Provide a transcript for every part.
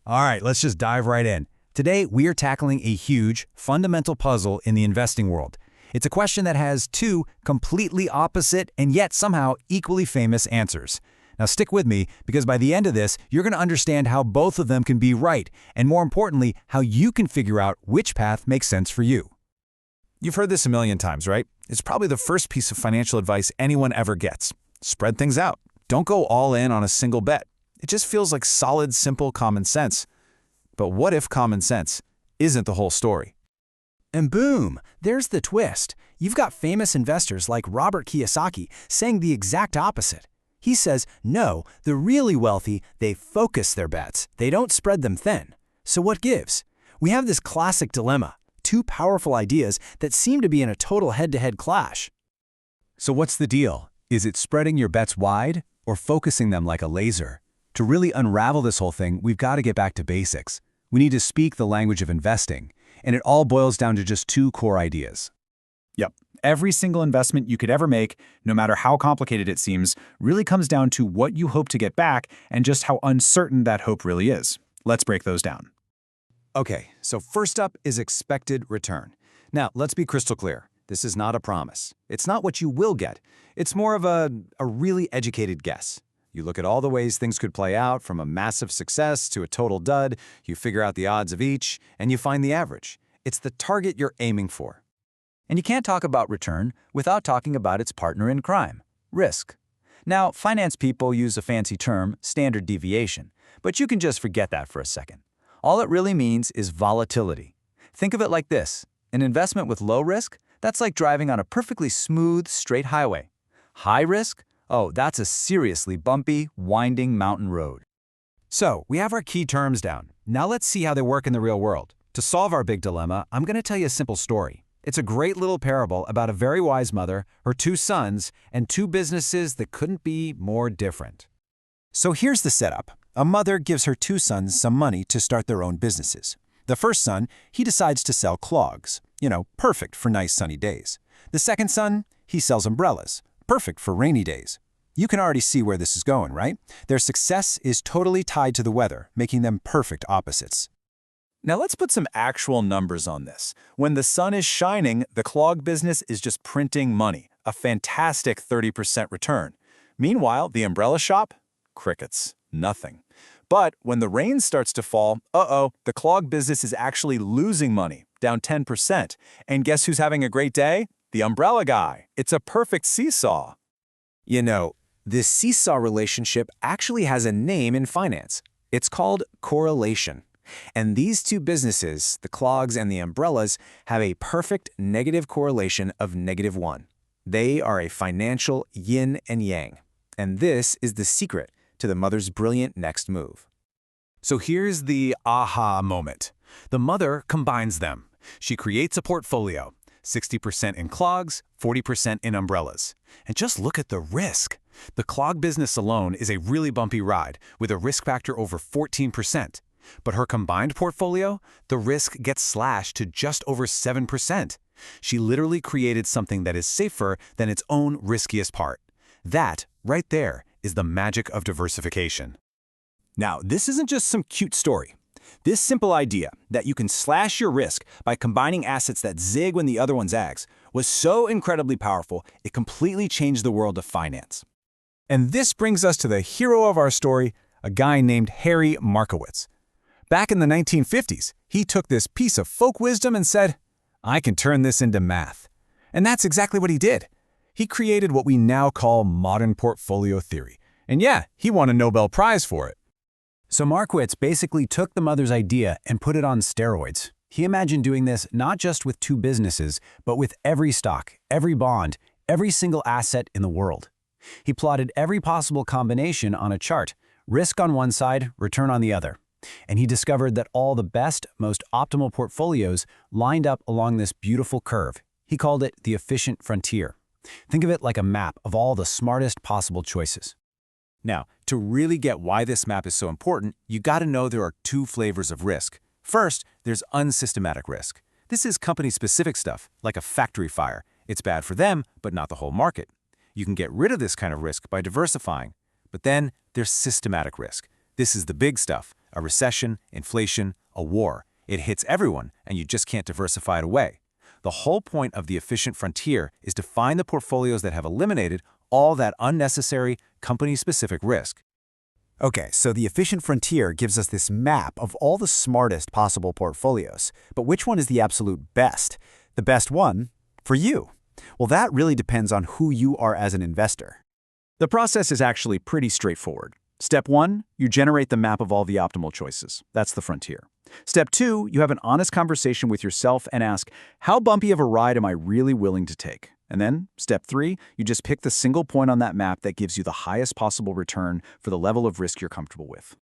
All right, let's just dive right in. Today, we are tackling a huge, fundamental puzzle in the investing world. It's a question that has two completely opposite and yet somehow equally famous answers. Now stick with me, because by the end of this, you're going to understand how both of them can be right, and more importantly, how you can figure out which path makes sense for you. You've heard this a million times, right? It's probably the first piece of financial advice anyone ever gets. Spread things out. Don't go all in on a single bet. It just feels like solid, simple common sense. But what if common sense isn't the whole story? And boom, there's the twist. You've got famous investors like Robert Kiyosaki saying the exact opposite. He says, no, the really wealthy, they focus their bets. They don't spread them thin. So what gives? We have this classic dilemma, two powerful ideas that seem to be in a total head-to-head clash. So what's the deal? Is it spreading your bets wide or focusing them like a laser? To really unravel this whole thing, we've got to get back to basics. We need to speak the language of investing, and it all boils down to just two core ideas. Yep. Every single investment you could ever make, no matter how complicated it seems, really comes down to what you hope to get back and just how uncertain that hope really is. Let's break those down. Okay, so first up is expected return. Now, let's be crystal clear. This is not a promise. It's not what you will get. It's more of a really educated guess. You look at all the ways things could play out, from a massive success to a total dud, you figure out the odds of each, and you find the average. It's the target you're aiming for. And you can't talk about return without talking about its partner in crime, risk. Now, finance people use a fancy term, standard deviation, but you can just forget that for a second. All it really means is volatility. Think of it like this. An investment with low risk, that's like driving on a perfectly smooth, straight highway. High risk? Oh, that's a seriously bumpy, winding mountain road. So, we have our key terms down. Now let's see how they work in the real world. To solve our big dilemma, I'm going to tell you a simple story. It's a great little parable about a very wise mother, her two sons, and two businesses that couldn't be more different. So here's the setup. A mother gives her two sons some money to start their own businesses. The first son, he decides to sell clogs. Perfect for nice sunny days. The second son, he sells umbrellas. Perfect for rainy days. You can already see where this is going, right? Their success is totally tied to the weather, making them perfect opposites. Now let's put some actual numbers on this. When the sun is shining, the clog business is just printing money, a fantastic 30% return. Meanwhile, the umbrella shop? Crickets, nothing. But when the rain starts to fall, the clog business is actually losing money, down 10%. And guess who's having a great day? The umbrella guy. It's a perfect seesaw. This seesaw relationship actually has a name in finance. It's called correlation. And these two businesses, the clogs and the umbrellas, have a perfect negative correlation of -1. They are a financial yin and yang. And this is the secret to the mother's brilliant next move. So here's the aha moment. The mother combines them. She creates a portfolio, 60% in clogs, 40% in umbrellas. And just look at the risk. The clog business alone is a really bumpy ride, with a risk factor over 14%. But her combined portfolio, the risk gets slashed to just over 7%. She literally created something that is safer than its own riskiest part. That, right there, is the magic of diversification. Now, this isn't just some cute story. This simple idea that you can slash your risk by combining assets that zig when the other one zags was so incredibly powerful, it completely changed the world of finance. And this brings us to the hero of our story, a guy named Harry Markowitz. Back in the 1950s, he took this piece of folk wisdom and said, I can turn this into math. And that's exactly what he did. He created what we now call modern portfolio theory. And yeah, he won a Nobel Prize for it. So Markowitz basically took the mother's idea and put it on steroids. He imagined doing this not just with two businesses, but with every stock, every bond, every single asset in the world. He plotted every possible combination on a chart, risk on one side, return on the other. And he discovered that all the best, most optimal portfolios lined up along this beautiful curve. He called it the efficient frontier. Think of it like a map of all the smartest possible choices. Now, to really get why this map is so important, you got to know there are two flavors of risk. First, there's unsystematic risk. This is company-specific stuff, like a factory fire. It's bad for them, but not the whole market. You can get rid of this kind of risk by diversifying. But then there's systematic risk. This is the big stuff. A recession, inflation, a war. It hits everyone, and you just can't diversify it away. The whole point of the efficient frontier is to find the portfolios that have eliminated all that unnecessary, company-specific risk. Okay, so the efficient frontier gives us this map of all the smartest possible portfolios. But which one is the absolute best? The best one for you? Well, that really depends on who you are as an investor. The process is actually pretty straightforward. Step 1, you generate the map of all the optimal choices. That's the frontier. Step 2, you have an honest conversation with yourself and ask, how bumpy of a ride am I really willing to take? And then, step 3, you just pick the single point on that map that gives you the highest possible return for the level of risk you're comfortable with.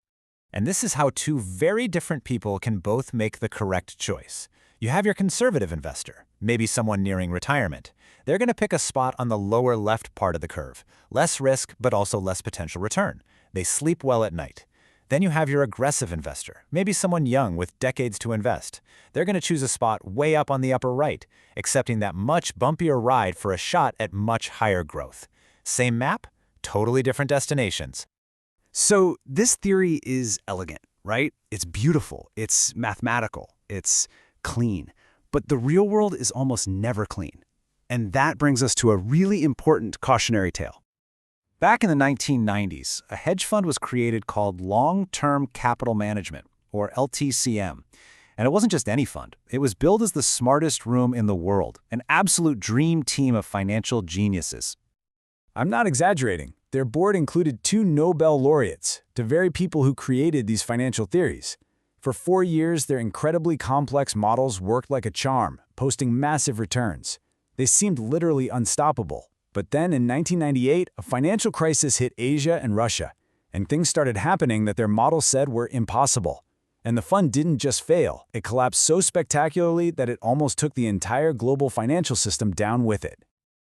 And this is how two very different people can both make the correct choice. You have your conservative investor, maybe someone nearing retirement. They're going to pick a spot on the lower left part of the curve. Less risk, but also less potential return. They sleep well at night. Then you have your aggressive investor, maybe someone young with decades to invest. They're going to choose a spot way up on the upper right, accepting that much bumpier ride for a shot at much higher growth. Same map, totally different destinations. So this theory is elegant, right? It's beautiful, it's mathematical, it's clean. But the real world is almost never clean. And that brings us to a really important cautionary tale. Back in the 1990s, a hedge fund was created called Long-Term Capital Management, or LTCM. And it wasn't just any fund. It was billed as the smartest room in the world, an absolute dream team of financial geniuses. I'm not exaggerating. Their board included 2 Nobel laureates, the very people who created these financial theories. For 4 years, their incredibly complex models worked like a charm, posting massive returns. They seemed literally unstoppable. But then in 1998, a financial crisis hit Asia and Russia, and things started happening that their models said were impossible. And the fund didn't just fail, it collapsed so spectacularly that it almost took the entire global financial system down with it.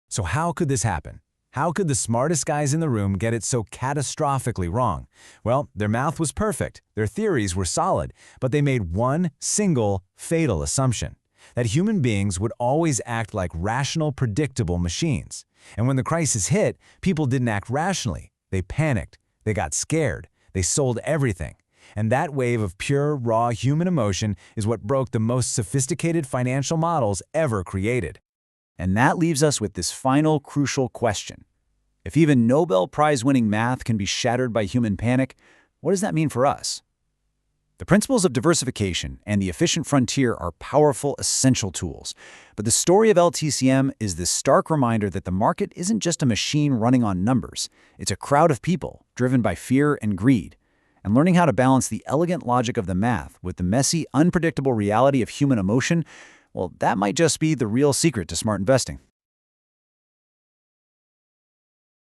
So how could this happen? How could the smartest guys in the room get it so catastrophically wrong? Well, their math was perfect, their theories were solid, but they made one single fatal assumption: that human beings would always act like rational, predictable machines. And when the crisis hit, people didn't act rationally. They panicked, they got scared, they sold everything. And that wave of pure, raw human emotion is what broke the most sophisticated financial models ever created. And that leaves us with this final crucial question. If even Nobel Prize-winning math can be shattered by human panic, what does that mean for us? The principles of diversification and the efficient frontier are powerful, essential tools. But the story of LTCM is this stark reminder that the market isn't just a machine running on numbers. It's a crowd of people driven by fear and greed. And learning how to balance the elegant logic of the math with the messy, unpredictable reality of human emotion, well, that might just be the real secret to smart investing.